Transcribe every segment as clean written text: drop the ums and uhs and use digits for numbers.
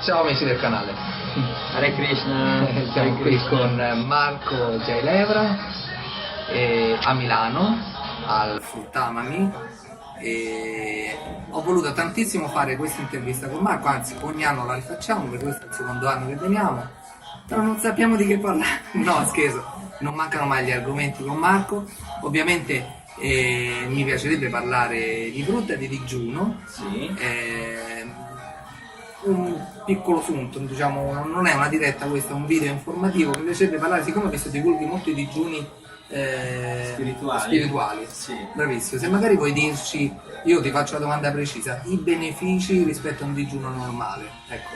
Ciao amici del canale. Hare Krishna. Siamo qui con Marco Jailevra a Milano, al Fruttamami, e ho voluto tantissimo fare questa intervista con Marco, anzi ogni anno la rifacciamo, perché questo è il secondo anno che veniamo, però non sappiamo di che parlare. No, scherzo, non mancano mai gli argomenti con Marco. Ovviamente mi piacerebbe parlare di frutta e di digiuno. Sì. Un piccolo sunto, diciamo, non è una diretta, questo è un video informativo che mi piacerebbe parlare, siccome ho visto divulghi molto i digiuni spirituali. Sì. Bravissimo, se magari vuoi dirci, io ti faccio la domanda precisa, i benefici rispetto a un digiuno normale, ecco.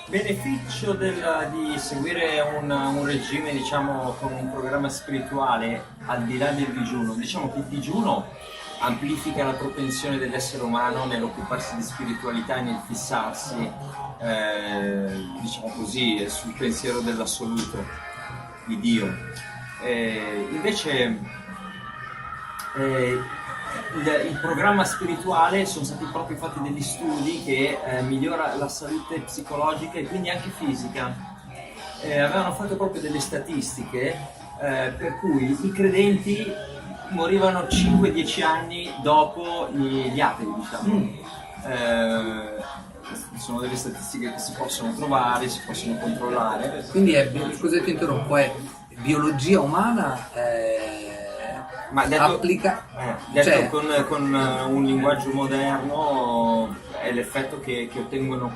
Beneficio di seguire un regime, diciamo, con un programma spirituale al di là del digiuno. Diciamo che il digiuno amplifica la propensione dell'essere umano nell'occuparsi di spiritualità e nel fissarsi, diciamo così, sul pensiero dell'assoluto, di Dio. Invece il programma spirituale, sono stati proprio fatti degli studi che migliora la salute psicologica e quindi anche fisica. Avevano fatto proprio delle statistiche per cui i credenti morivano 5-10 anni dopo gli atei, diciamo. Sono delle statistiche che si possono trovare, si possono controllare. Quindi scusa se ti interrompo, è biologia umana, ma detto, applica, detto cioè, con un linguaggio moderno, è l'effetto che ottengono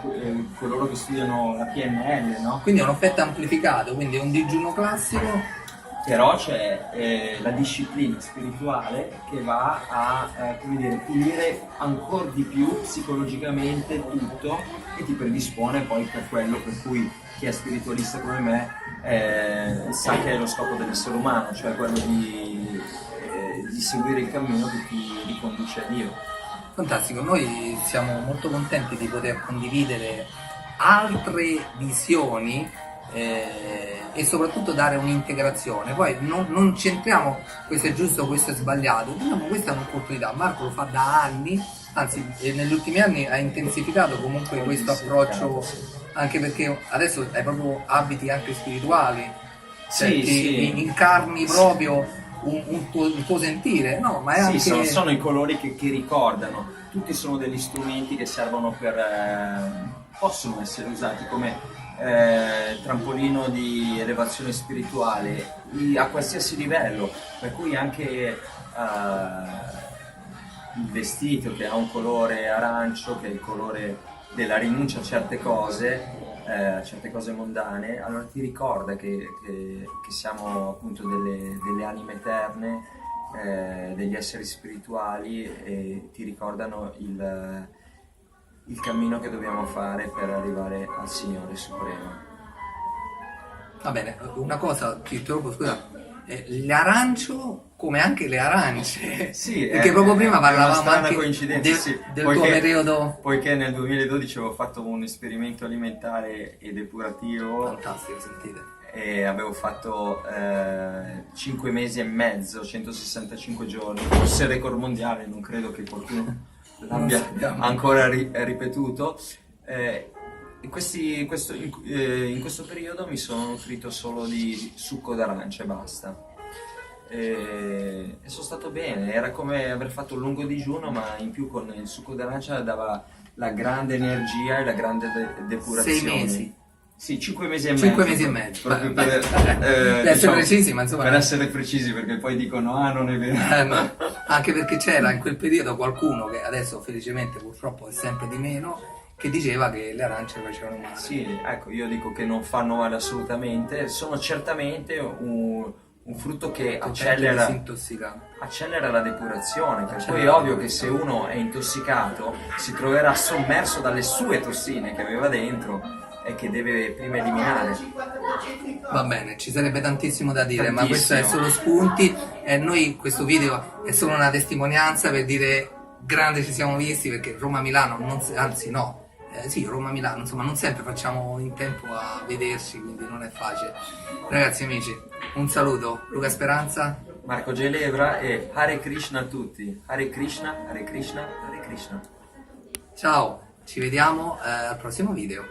coloro che studiano la PNL, no? quindi è un effetto amplificato, quindi è un digiuno classico. Però c'è la disciplina spirituale che va a come dire, pulire ancora di più psicologicamente tutto e ti predispone poi per quello per cui chi è spiritualista come me sa che è lo scopo dell'essere umano, cioè quello di seguire il cammino che ti riconduce a Dio. Fantastico, noi siamo molto contenti di poter condividere altre visioni e soprattutto dare un'integrazione. Poi non centriamo questo è giusto, questo è sbagliato, diciamo questa è un'opportunità. Marco lo fa da anni, anzi negli ultimi anni ha intensificato comunque questo approccio, anche perché adesso hai proprio abiti anche spirituali, cioè sì. incarni proprio un tuo sentire, no? Ma è anche... sono i colori che ricordano, tutti sono degli strumenti che servono possono essere usati come trampolino di elevazione spirituale a qualsiasi livello, per cui anche il vestito che ha un colore arancio, che è il colore della rinuncia a certe cose mondane, allora ti ricorda che siamo appunto delle anime eterne, degli esseri spirituali, e ti ricordano il cammino che dobbiamo fare per arrivare al Signore Supremo. Va bene, una cosa, ti interrompo, scusa, l'arancio come anche le arance, Sì, perché proprio prima parlavamo anche del tuo periodo. Poiché nel 2012 avevo fatto un esperimento alimentare e depurativo. Fantastico, sentite. E avevo fatto 5 mesi e mezzo, 165 giorni, forse il record mondiale, non credo che qualcuno l'abbia ancora ripetuto. In questo periodo mi sono nutrito solo di succo d'arancia e basta. E sono stato bene, era come aver fatto un lungo digiuno, ma in più con il succo d'arancia dava la grande energia e la grande depurazione. 6 mesi? Sì, 5 mesi e mezzo. 5 mesi e mezzo. Proprio per essere diciamo, precisi, ma insomma... Per essere precisi, perché poi dicono, non è vero. No. Anche perché c'era in quel periodo qualcuno, che adesso felicemente purtroppo è sempre di meno, che diceva che le arance facevano male. Sì, ecco, io dico che non fanno male assolutamente, sono certamente un frutto che accelera la depurazione, per cui è ovvio che se uno è intossicato si troverà sommerso dalle sue tossine che aveva dentro e che deve prima eliminare. Va bene, ci sarebbe tantissimo da dire, Tantissimo. ma questo è solo spunti e noi questo video è solo una testimonianza per dire grande, ci siamo visti, perché Roma-Milano, sì, Roma-Milano, insomma non sempre facciamo in tempo a vederci, quindi non è facile. Ragazzi amici, un saluto, Luca Speranza, Marco Jailevra, e Hare Krishna a tutti. Hare Krishna, Hare Krishna, Hare Krishna. ciao, ci vediamo al prossimo video.